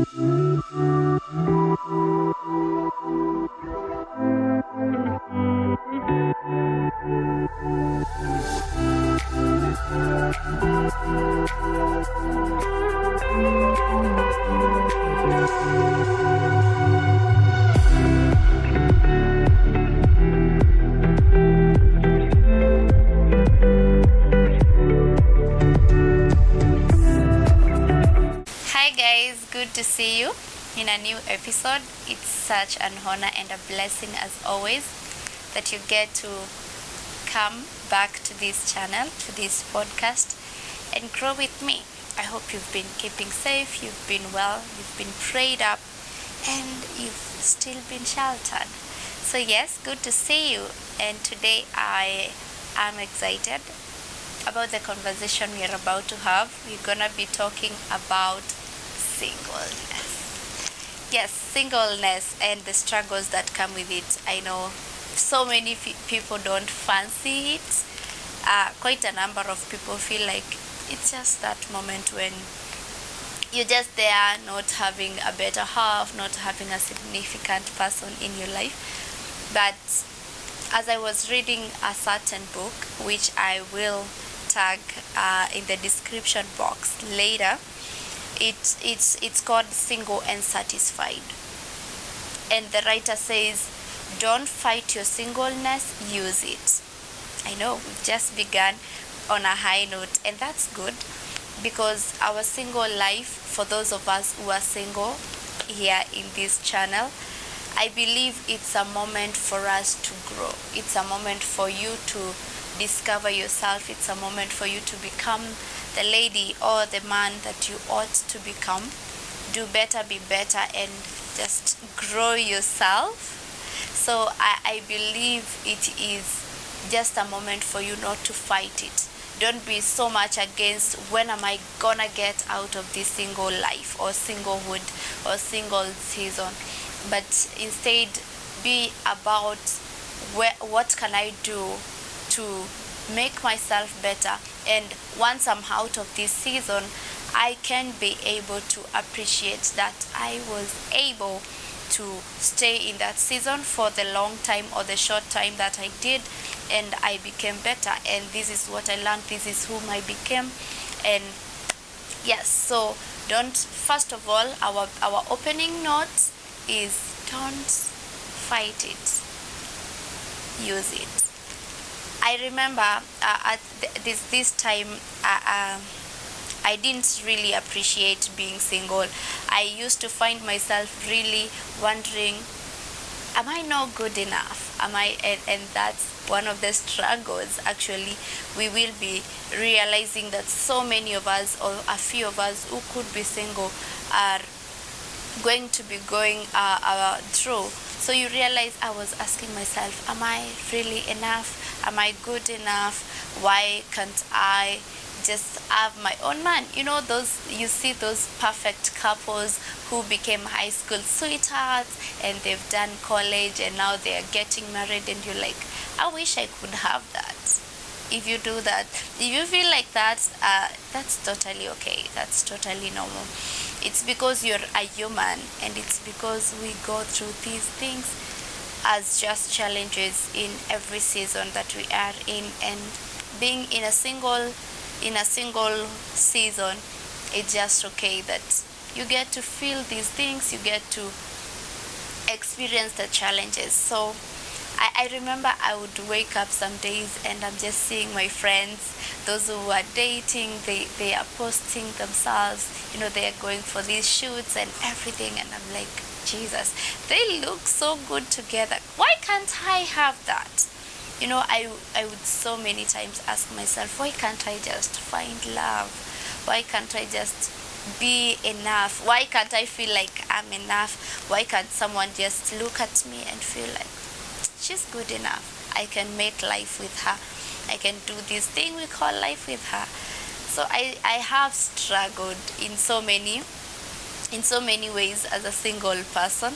Hi guys, good to see you in a new episode. It's such an honor and a blessing as always that you get to come back to this channel, to this podcast, and grow with me. I hope you've been keeping safe, you've been well, you've been prayed up, and you've still been sheltered. So yes, good to see you. And today I am excited about the conversation we are about to have. We're gonna be talking about singleness. Yes, singleness and the struggles that come with it. I know so many people don't fancy it. Quite a number of people feel like it's just that moment when you're just there, not having a better half, not having a significant person in your life. But as I was reading a certain book, which I will tag in the description box later, it's called Single and Satisfied, and the writer says, don't fight your singleness, use it. I know we've just begun on a high note, and that's good, because our single life, for those of us who are single here in this channel, I believe it's a moment for us to grow. It's a moment for you to discover yourself. It's a moment for you to become the lady or the man that you ought to become. Do better, be better, and just grow yourself. So I believe it is just a moment for you not to fight it. Don't be so much against when am I gonna get out of this single life or singlehood or single season, but instead be about what can I do to make myself better, and once I'm out of this season, I can be able to appreciate that I was able to stay in that season for the long time or the short time that I did, and I became better, and this is what I learned, this is whom I became. And yes, so don't, first of all, our opening note is don't fight it, use it. I remember at this time I didn't really appreciate being single. I used to find myself really wondering, am I not good enough? And that's one of the struggles. Actually, we will be realizing that so many of us, or a few of us who could be single, are going to be going through. So you realize, I was asking myself, am I really enough? Am I good enough? Why can't I just have my own man? You know, you see those perfect couples who became high school sweethearts, and they've done college, and now they are getting married, and you're like, I wish I could have that. If you do that, if you feel like that, that's totally okay. That's totally normal. It's because you're a human, and it's because we go through these things as just challenges in every season that we are in. And being in a single season, it's just okay that you get to feel these things, you get to experience the challenges. So I remember I would wake up some days and I'm just seeing my friends, those who are dating, they are posting themselves, they are going for these shoots and everything, and I'm like, Jesus, they look so good together. Why can't I have that? I would so many times ask myself, why can't I just find love? Why can't I just be enough? Why can't I feel like I'm enough? Why can't someone just look at me and feel like she's good enough? I can make life with her. I can do this thing we call life with her. So I have struggled in so many ways as a single person,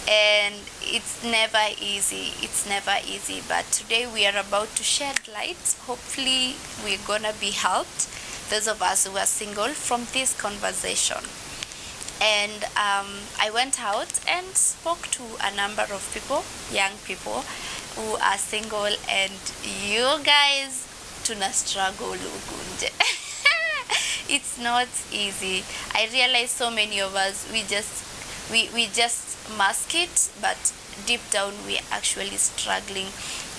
and it's never easy. But today we are about to shed light. Hopefully we're gonna be helped, those of us who are single, from this conversation. And I went out and spoke to a number of people, young people who are single, and you guys tuna struggle ukunje. It's not easy. I realize so many of us we just mask it, but deep down we're actually struggling.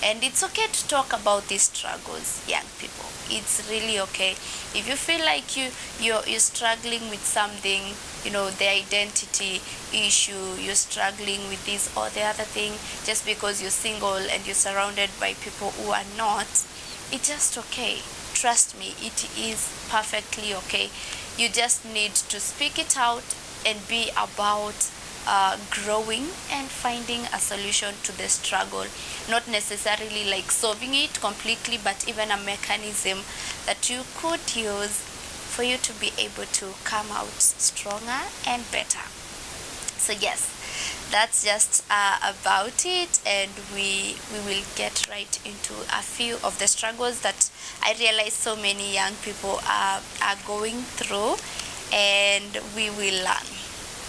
And it's okay to talk about these struggles, young people. It's really okay. If you feel like you're struggling with something, the identity issue, you're struggling with this or the other thing, just because you're single and you're surrounded by people who are not, it's just okay. Trust me, it is perfectly okay. You just need to speak it out and be about growing and finding a solution to the struggle. Not necessarily like solving it completely, but even a mechanism that you could use for you to be able to come out stronger and better. So yes, that's just about it, and we will get right into a few of the struggles that I realize so many young people are going through, and we will learn.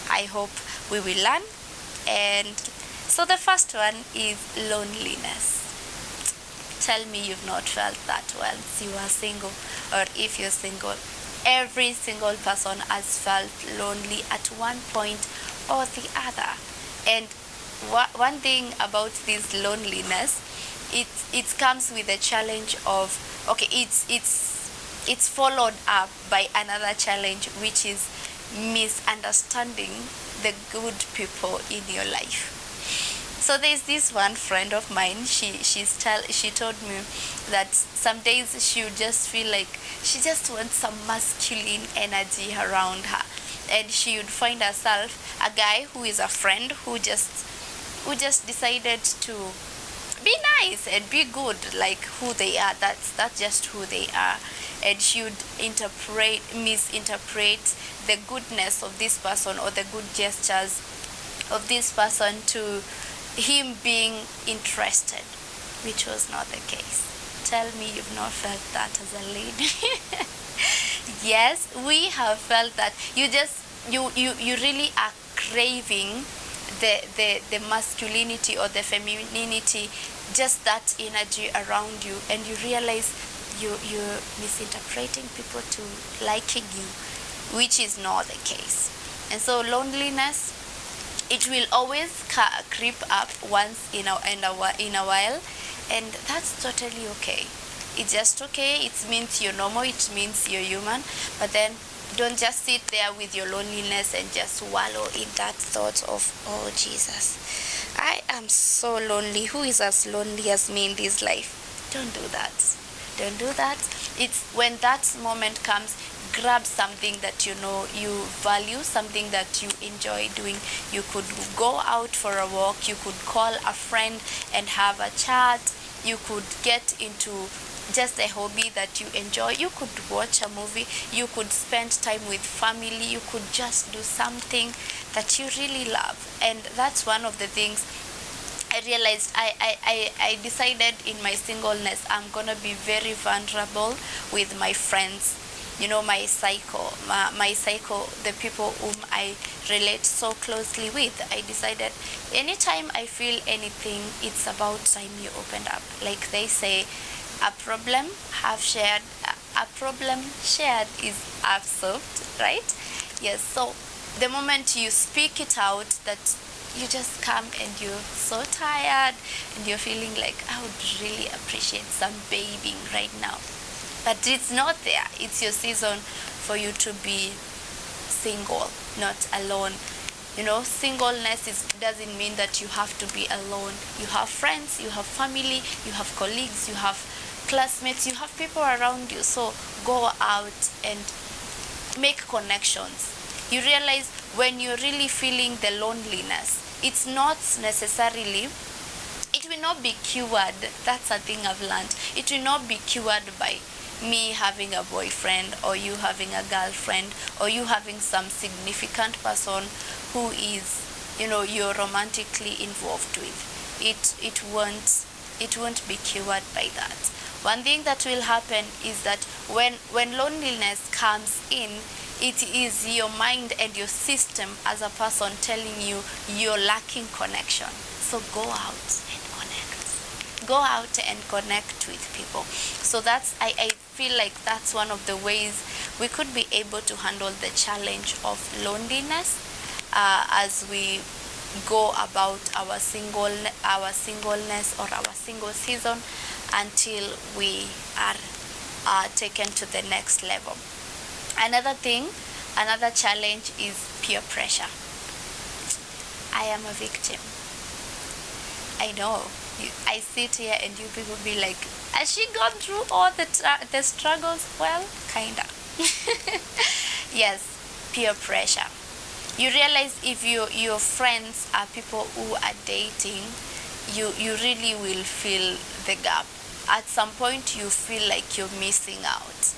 I hope we will learn. And so the first one is loneliness. Tell me you've not felt that once you are single, or if you're single. Every single person has felt lonely at one point or the other. And one thing about this loneliness, it comes with a challenge of, okay, it's followed up by another challenge, which is misunderstanding the good people in your life. So there's this one friend of mine. She told me that some days she would just feel like she just wants some masculine energy around her, and she would find herself a guy who is a friend who just decided to be nice and be good, like who they are. That's just who they are. And she would misinterpret the goodness of this person or the good gestures of this person to him being interested, which was not the case. Tell me you've not felt that as a lady. Yes, we have felt that. You really are craving the masculinity or the femininity, just that energy around you, and you realize you're misinterpreting people to liking you, which is not the case. And so loneliness, it will always creep up once in a while, and that's totally okay. It's just okay. It means you're normal. It means you're human. But then don't just sit there with your loneliness and just wallow in that thought of, oh Jesus, I am so lonely. Who is as lonely as me in this life? Don't do that. Don't do that. It's when that moment comes, grab something that you value, something that you enjoy doing. You could go out for a walk, you could call a friend and have a chat, you could get into just a hobby that you enjoy, you could watch a movie, you could spend time with family, you could just do something that you really love. And that's one of the things I realized. I decided in my singleness, I'm gonna be very vulnerable with my friends, my cycle, the people whom I relate so closely with. I decided anytime I feel anything, it's about time you opened up. Like they say, a problem shared is half solved, right? Yes. So the moment you speak it out, that you just come and you're so tired and you're feeling like, I would really appreciate some bathing right now, but it's not there. It's your season for you to be single, not alone. Singleness doesn't mean that you have to be alone. You have friends, you have family, you have colleagues, you have classmates, you have people around you. So go out and make connections. You realize when you're really feeling the loneliness, it's not necessarily, it will not be cured. That's a thing I've learned. It will not be cured by me having a boyfriend, or you having a girlfriend, or you having some significant person who is, you're romantically involved with. It won't be cured by that. One thing that will happen is that when loneliness comes in, it is your mind and your system as a person telling you you're lacking connection. So go out and connect. Go out and connect with people. So I feel like that's one of the ways we could be able to handle the challenge of loneliness as we go about our singleness or our single season until we are taken to the next level. Another challenge is peer pressure. I am a victim. I know. I sit here and you people be like, has she gone through all the struggles? Well, kinda. Yes, peer pressure. You realize if your friends are people who are dating, you really will feel the gap. At some point you feel like you're missing out,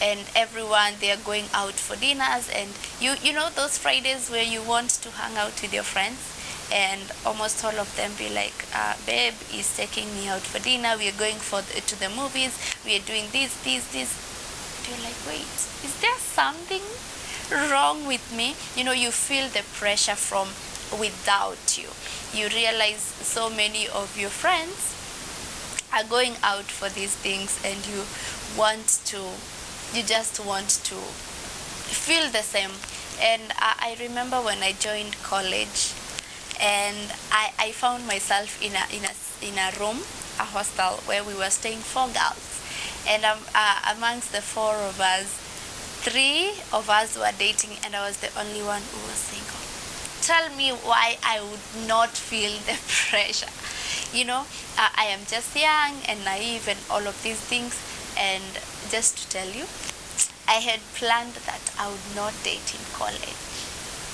and everyone, they are going out for dinners, and you know those Fridays where you want to hang out with your friends, and almost all of them be like, babe is taking me out for dinner, we are going to the movies, we are doing this. You're like, wait, is there something wrong with me? You feel the pressure from without you. You realize so many of your friends are going out for these things, and you just want to feel the same. And I remember when I joined college, and I found myself in a room, a hostel, where we were staying 4 girls, and amongst the 4 of us, 3 of us were dating, and I was the only one who was single. Tell me why I would not feel the pressure. I am just young and naive and all of these things. And just to tell you, I had planned that I would not date in college.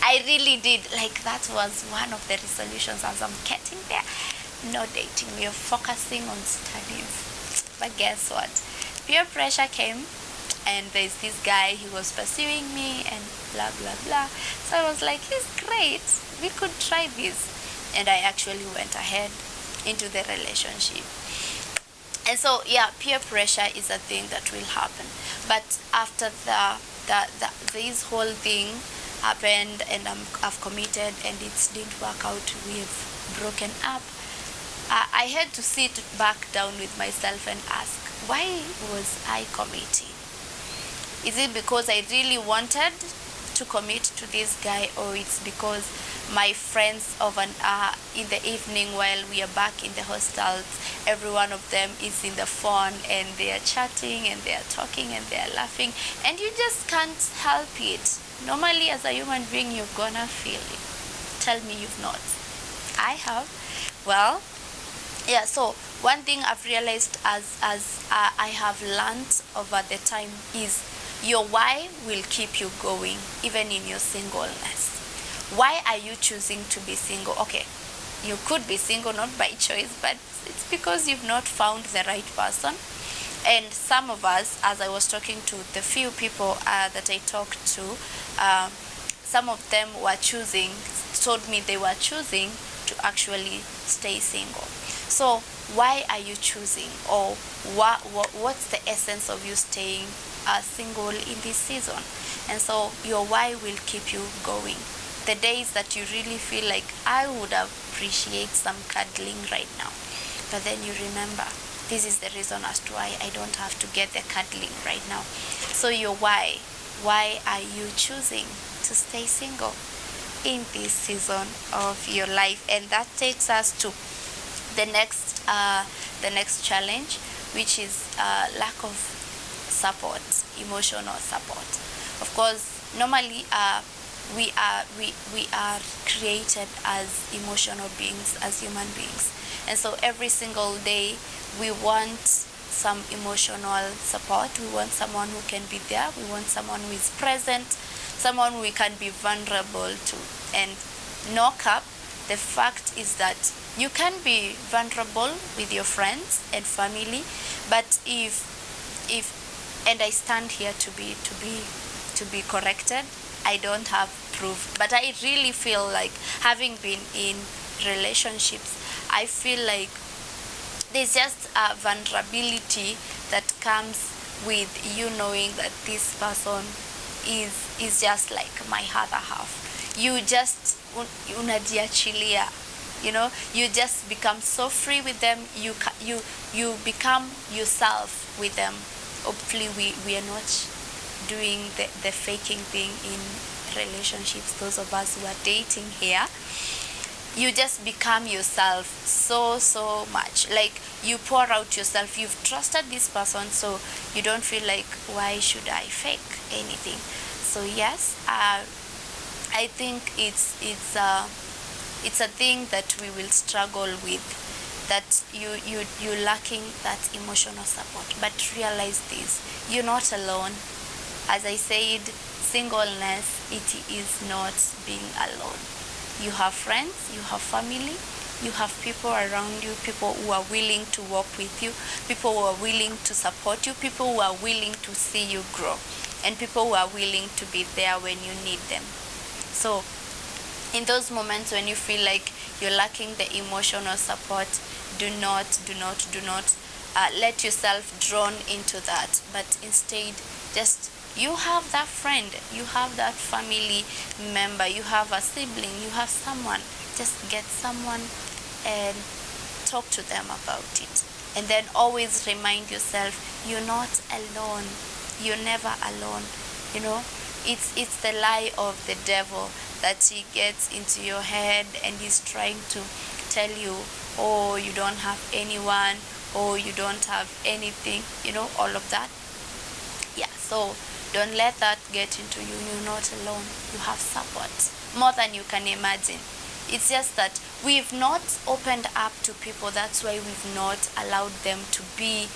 I really did. Like, that was one of the resolutions as I'm getting there. No dating. We are focusing on studies. But guess what? Peer pressure came, and there's this guy, he was pursuing me and blah blah blah. So I was like, he's great, we could try this. And I actually went ahead into the relationship. And so peer pressure is a thing that will happen. But after this whole thing happened, and I've committed and it didn't work out, we've broken up, I had to sit back down with myself and ask, why was I committing? Is it because I really wanted to commit to this guy, or it's because my friends in the evening while we are back in the hostels, every one of them is in the phone and they are chatting and they are talking and they are laughing, and you just can't help it. Normally, as a human being, you're gonna feel it. Tell me you've not. I have. Well, so one thing I've realized as I have learned over the time is your why will keep you going even in your singleness. Why are you choosing to be single? Okay, you could be single not by choice, but it's because you've not found the right person. And some of us, as I was talking to the few people that I talked to, some of them told me they were choosing to actually stay single. So why are you choosing, or what's the essence of you staying single in this season? And so your why will keep you going. The days that you really feel like, I would appreciate some cuddling right now, but then you remember, this is the reason as to why I don't have to get the cuddling right now. So your why are you choosing to stay single in this season of your life? And that takes us to the next challenge, which is lack of support, emotional support. Of course, normally we are created as emotional beings, as human beings, and so every single day we want some emotional support. We want someone who can be there. We want someone who is present, someone we can be vulnerable to. And no cap, the fact is that you can be vulnerable with your friends and family, but if and I stand here to be corrected, I don't have proof, but I really feel like, having been in relationships, I feel like there's just a vulnerability that comes with you knowing that this person is just like my other half. You just unajiachilia, you just become so free with them. You become yourself with them. Hopefully we are not doing the faking thing in relationships, those of us who are dating here. You just become yourself so much. Like, you pour out yourself. You've trusted this person, so you don't feel like, why should I fake anything? So yes, I think it's a thing that we will struggle with, that you're lacking that emotional support. But realize this, you're not alone. As I said, singleness, it is not being alone. You have friends, you have family, you have people around you, people who are willing to work with you, people who are willing to support you, people who are willing to see you grow, and people who are willing to be there when you need them. So in those moments when you feel like you're lacking the emotional support, do not let yourself drawn into that, but instead, just, you have that friend, you have that family member, you have a sibling, you have someone. Just get someone and talk to them about it. And then always remind yourself, you're not alone. You're never alone. It's the lie of the devil that he gets into your head and he's trying to tell you, oh, you don't have anyone, oh, you don't have anything, all of that. Yeah, so don't let that get into you. You're not alone. You have support more than you can imagine. It's just that we've not opened up to people. That's why we've not allowed them to be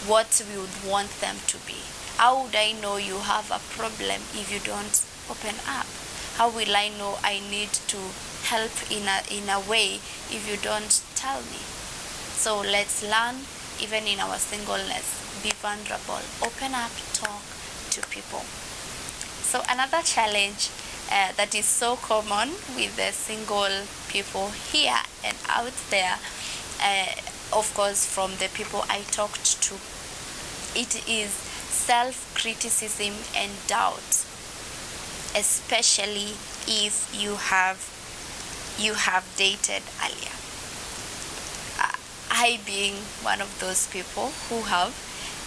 what we would want them to be. How would I know you have a problem if you don't open up? How will I know I need to help in a way if you don't tell me? So let's learn, even in our singleness, be vulnerable, open up, talk to people. So another challenge that is so common with the single people here and out there, of course from the people I talked to, it is self-criticism and doubt, especially if you have dated earlier. I being one of those people who have,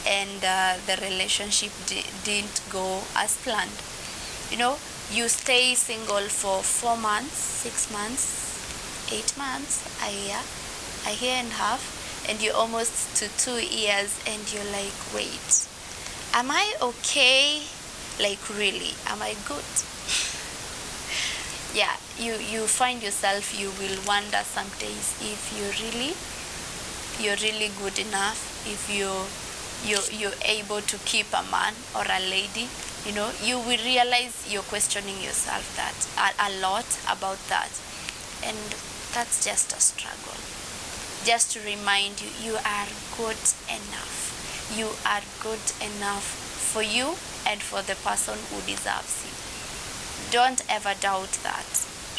and the relationship didn't go as planned. You stay single for 4 months, 6 months, 8 months, a year and a half, and you're almost to 2 years, and you're like, wait, am I okay? Like, really, am I good? Yeah, you find yourself, you will wonder some days if you're really good enough, if you're able to keep a man or a lady. You will realize you're questioning yourself that a lot about that, and that's just a struggle. Just to remind you, you are good enough. You are good enough for you and for the person who deserves you. Don't ever doubt that.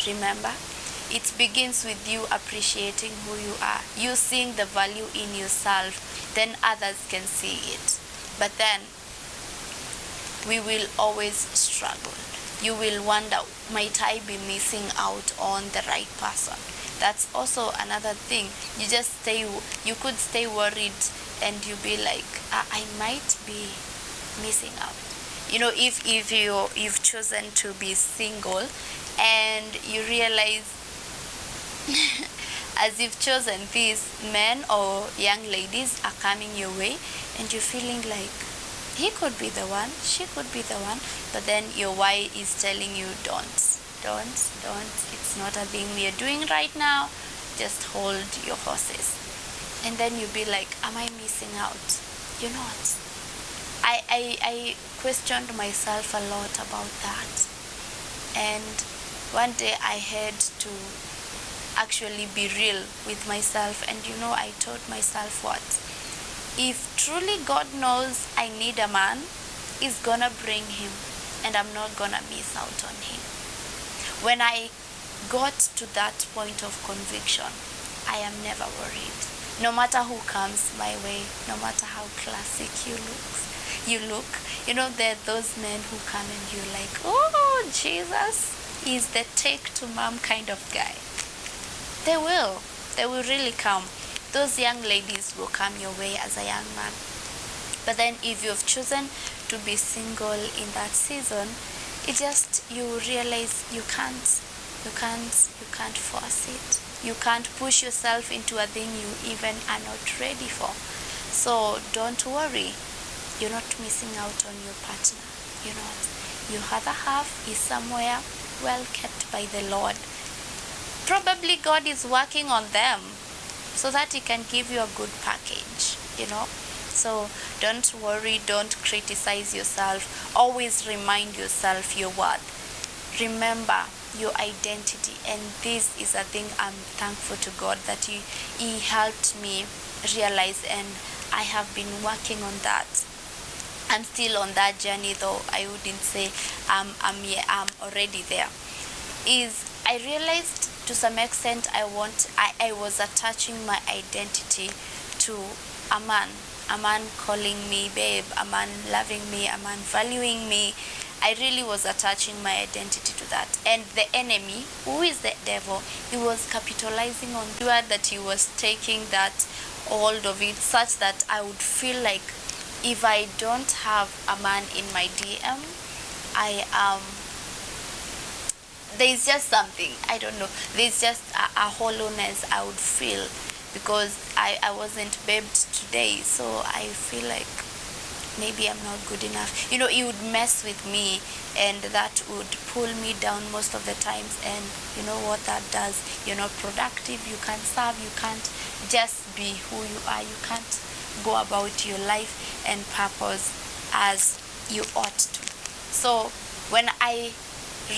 Remember, it begins with you appreciating who you are. You seeing the value in yourself, then others can see it. But then we will always struggle. You will wonder, might I be missing out on the right person? That's also another thing. You could stay worried, and you be like, I might be missing out. If you've chosen to be single, and you realize as you've chosen, these men or young ladies are coming your way, and you're feeling like, he could be the one, she could be the one, but then your why is telling you, don't. It's not a thing we are doing right now. Just hold your horses. And then you'll be like, am I missing out? You're not. I questioned myself a lot about that. And one day I had to actually be real with myself, and I told myself what? If truly God knows I need a man, He's gonna bring him, and I'm not gonna miss out on him. When I got to that point of conviction, I am never worried. No matter who comes my way, no matter how classic he looks, you look, there are those men who come and you're like, oh, Jesus is the take to mom kind of guy. They will really come. Those young ladies will come your way as a young man. But then if you've chosen to be single in that season, you realize you can't force it. You can't push yourself into a thing you even are not ready for. So don't worry, you're not missing out on your partner. Your other half is somewhere well kept by the Lord. Probably God is working on them so that He can give you a good package. So don't worry, don't criticize yourself. Always remind yourself your worth. Remember your identity, and this is a thing I'm thankful to God that He helped me realize, and I have been working on that. I'm still on that journey, though I wouldn't say I'm already there. I realized to some extent I was attaching my identity to a man calling me babe, a man loving me, a man valuing me. I really was attaching my identity to that. And the enemy, who is the devil, he was capitalizing on the word that he was taking that hold of it, such that I would feel like if I don't have a man in my DM, there's just something, I don't know, there's just a hollowness I would feel, because I wasn't babed today. So I feel like maybe I'm not good enough. It would mess with me, and that would pull me down most of the times. And you know what that does? You're not productive, you can't serve, you can't just be who you are, you can't go about your life and purpose as you ought to. So when I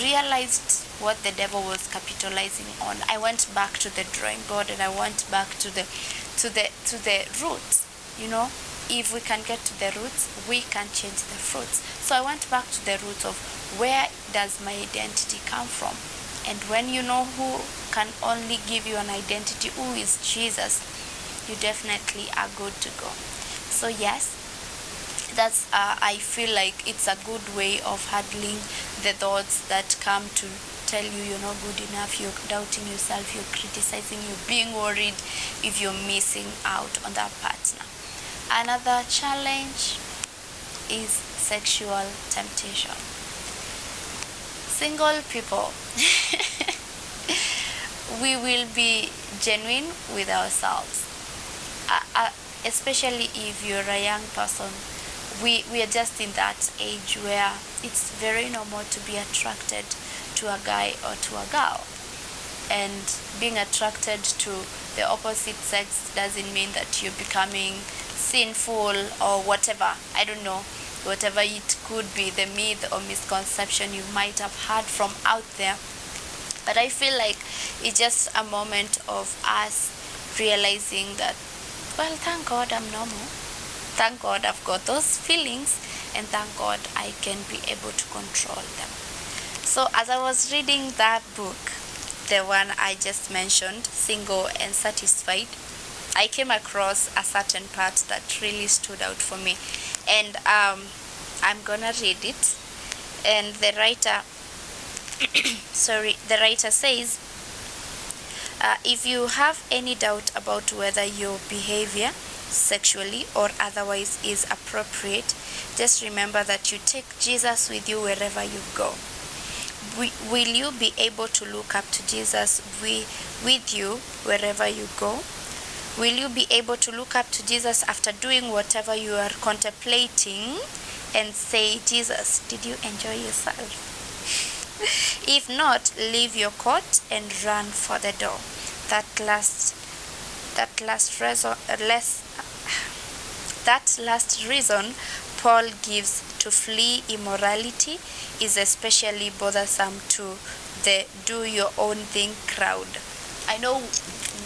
realized what the devil was capitalizing on, I went back to the drawing board, and I went back to the roots. If we can get to the roots, we can change the fruits. So I went back to the roots of where does my identity come from. And when you know who can only give you an identity, who is Jesus, you definitely are good to go. So yes, that's I feel like it's a good way of handling the thoughts that come to tell you you're not good enough, you're doubting yourself, you're criticizing, you're being worried if you're missing out on that partner. Another challenge is sexual temptation. Single people, we will be genuine with ourselves, especially if you're a young person. We are just in that age where it's very normal to be attracted to a guy or to a girl. And being attracted to the opposite sex doesn't mean that you're becoming sinful or whatever. I don't know, whatever it could be, the myth or misconception you might have heard from out there. But I feel like it's just a moment of us realizing that, well, thank God I'm normal. Thank God I've got those feelings, and thank God I can be able to control them. So as I was reading that book, the one I just mentioned, Single and Satisfied, I came across a certain part that really stood out for me. And I'm gonna read it. And the writer says, if you have any doubt about whether your behavior sexually or otherwise is appropriate, just remember that you take Jesus with you wherever you go. Will you be able to look up to Jesus with you wherever you go? Will you be able to look up to Jesus after doing whatever you are contemplating and say, Jesus, did you enjoy yourself? If not, leave your coat and run for the door. That last reason Paul gives to flee immorality is especially bothersome to the do-your-own-thing crowd. I know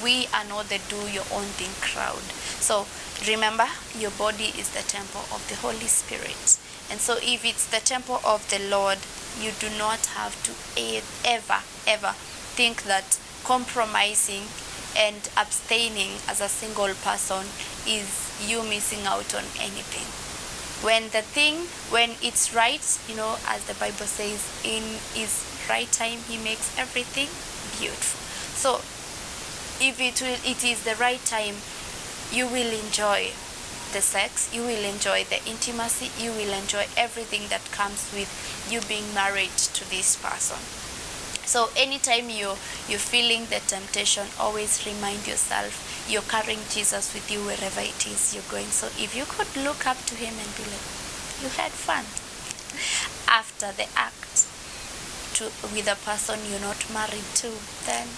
we are not the do-your-own-thing crowd. So remember, your body is the temple of the Holy Spirit. And so if it's the temple of the Lord, you do not have to ever think that compromising and abstaining as a single person is you missing out on anything. When it's right, as the Bible says, in his right time he makes everything beautiful. So if it is the right time, you will enjoy the sex, you will enjoy the intimacy, you will enjoy everything that comes with you being married to this person. So anytime you're feeling the temptation, always remind yourself you're carrying Jesus with you wherever it is you're going. So if you could look up to him and be like, you had fun after the act with a person you're not married to, then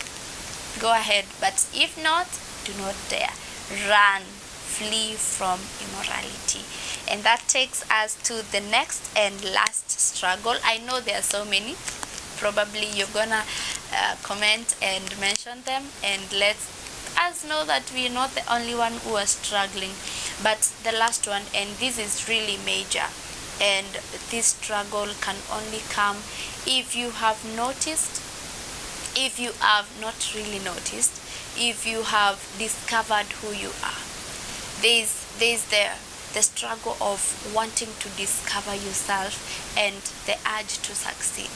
go ahead. But if not, do not dare. Run. Flee from immorality. And that takes us to the next and last struggle. I know there are so many. Probably you're gonna comment and mention them, and let us know that we're not the only one who are struggling. But the last one, and this is really major, and this struggle can only come if you have noticed, if you have not really noticed, if you have discovered who you are. There's the struggle of wanting to discover yourself and the urge to succeed.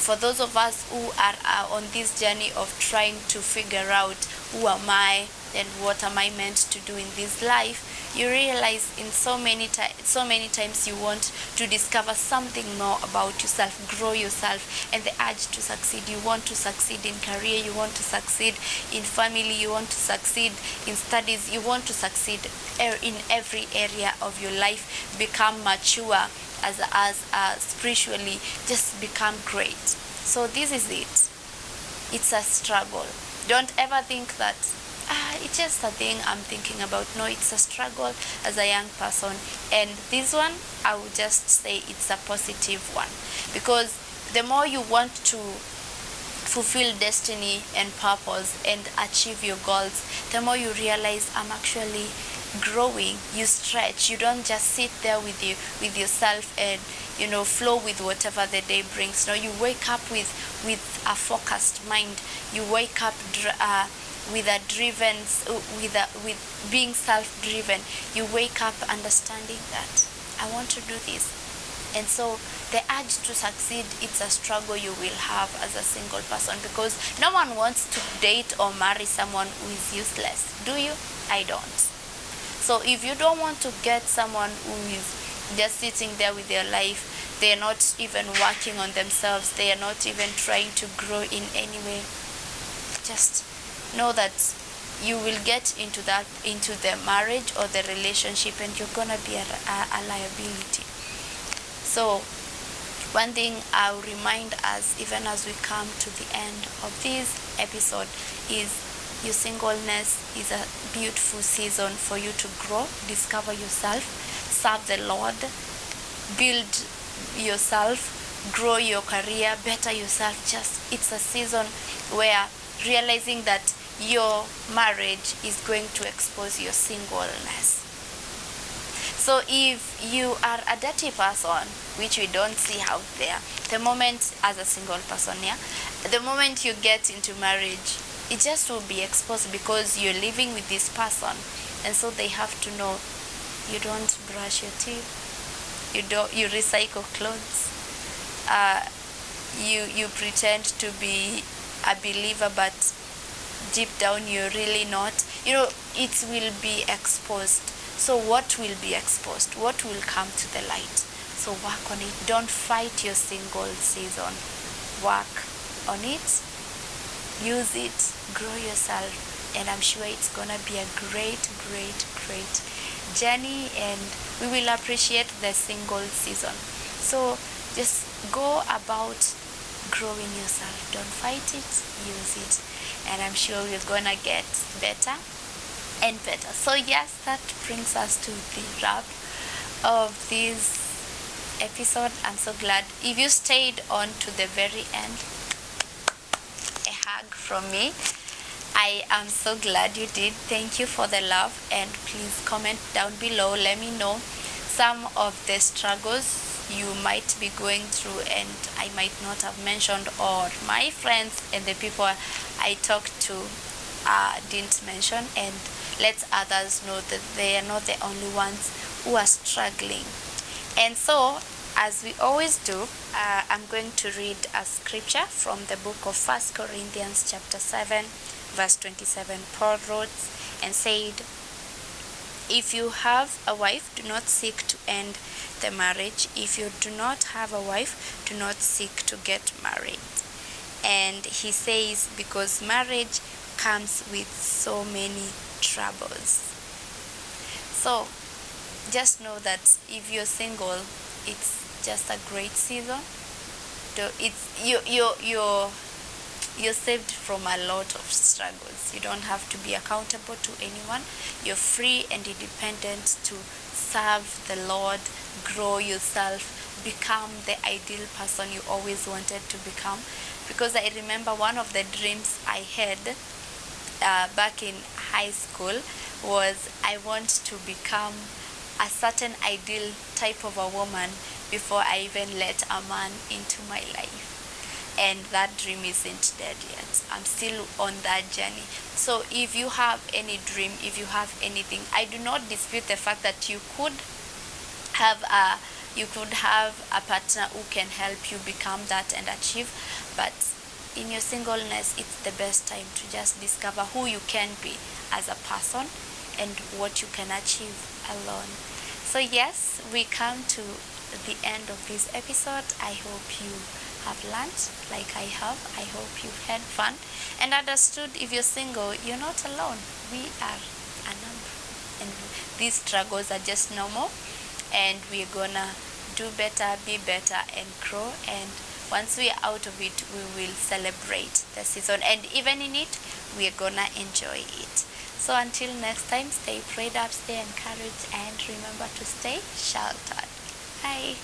For those of us who are on this journey of trying to figure out who am I and what am I meant to do in this life, you realize in so many times you want to discover something more about yourself, grow yourself, and the urge to succeed. You want to succeed in career, you want to succeed in family, you want to succeed in studies, you want to succeed in every area of your life, become mature as spiritually, just become great. So this is it. It's a struggle. Don't ever think that it's just a thing I'm thinking about. No, it's a struggle as a young person. And this one, I would just say it's a positive one, because the more you want to fulfill destiny and purpose and achieve your goals, the more you realize I'm actually growing. You stretch. You don't just sit there with yourself and flow with whatever the day brings. No, you wake up with a focused mind. You wake up with being self-driven. You wake up understanding that I want to do this. And so the urge to succeed, it's a struggle you will have as a single person, because no one wants to date or marry someone who is useless. Do you? I don't. So if you don't want to get someone who is just sitting there with their life, they are not even working on themselves, they are not even trying to grow in any way, just know that you will get into the marriage or the relationship, and you're gonna be a liability. So one thing I'll remind us, even as we come to the end of this episode, is your singleness is a beautiful season for you to grow, discover yourself, serve the Lord, build yourself, grow your career, better yourself. It's a season where realizing that your marriage is going to expose your singleness. So if you are a dirty person, which we don't see out there, the moment as a single person, the moment you get into marriage, it just will be exposed, because you're living with this person, and so they have to know you don't brush your teeth, you recycle clothes, you pretend to be a believer, but deep down you're really not. It will be exposed. So what will be exposed? What will come to the light? So work on it. Don't fight your single season. Work on it. Use it. Grow yourself. And I'm sure it's going to be a great, great, great journey. And we will appreciate the single season. So just go about growing yourself. Don't fight it. Use it. And I'm sure you're going to get better and better. So yes, that brings us to the wrap of this episode. I'm so glad if you stayed on to the very end. A hug from me. I am so glad you did. Thank you for the love, and please comment down below. Let me know some of the struggles you might be going through and I might not have mentioned, or my friends and the people I talked to didn't mention, and let others know that they are not the only ones who are struggling. And so, as we always do, I'm going to read a scripture from the book of 1 Corinthians chapter 7, verse 27. Paul wrote and said, "If you have a wife, do not seek to end the marriage. If you do not have a wife, do not seek to get married." And he says, because marriage comes with so many troubles. So just know that if you're single, it's just a great season. It's you're saved from a lot of struggles. You don't have to be accountable to anyone. You're free and independent to serve the Lord, grow yourself, become the ideal person you always wanted to become. Because I remember one of the dreams I had back in high school was I want to become a certain ideal type of a woman before I even let a man into my life. And that dream isn't dead yet. I'm still on that journey. So if you have any dream, if you have anything, I do not dispute the fact that you could have a partner who can help you become that and achieve. But in your singleness, it's the best time to just discover who you can be as a person and what you can achieve alone. So yes, we come to the end of this episode. I hope you have learned like I have. I hope you've had fun and understood if you're single, you're not alone. We are a number. And these struggles are just normal. And we're gonna do better, be better, and grow. And once we are out of it, we will celebrate the season. And even in it, we're gonna enjoy it. So until next time, stay prayed up, stay encouraged, and remember to stay sheltered. Bye.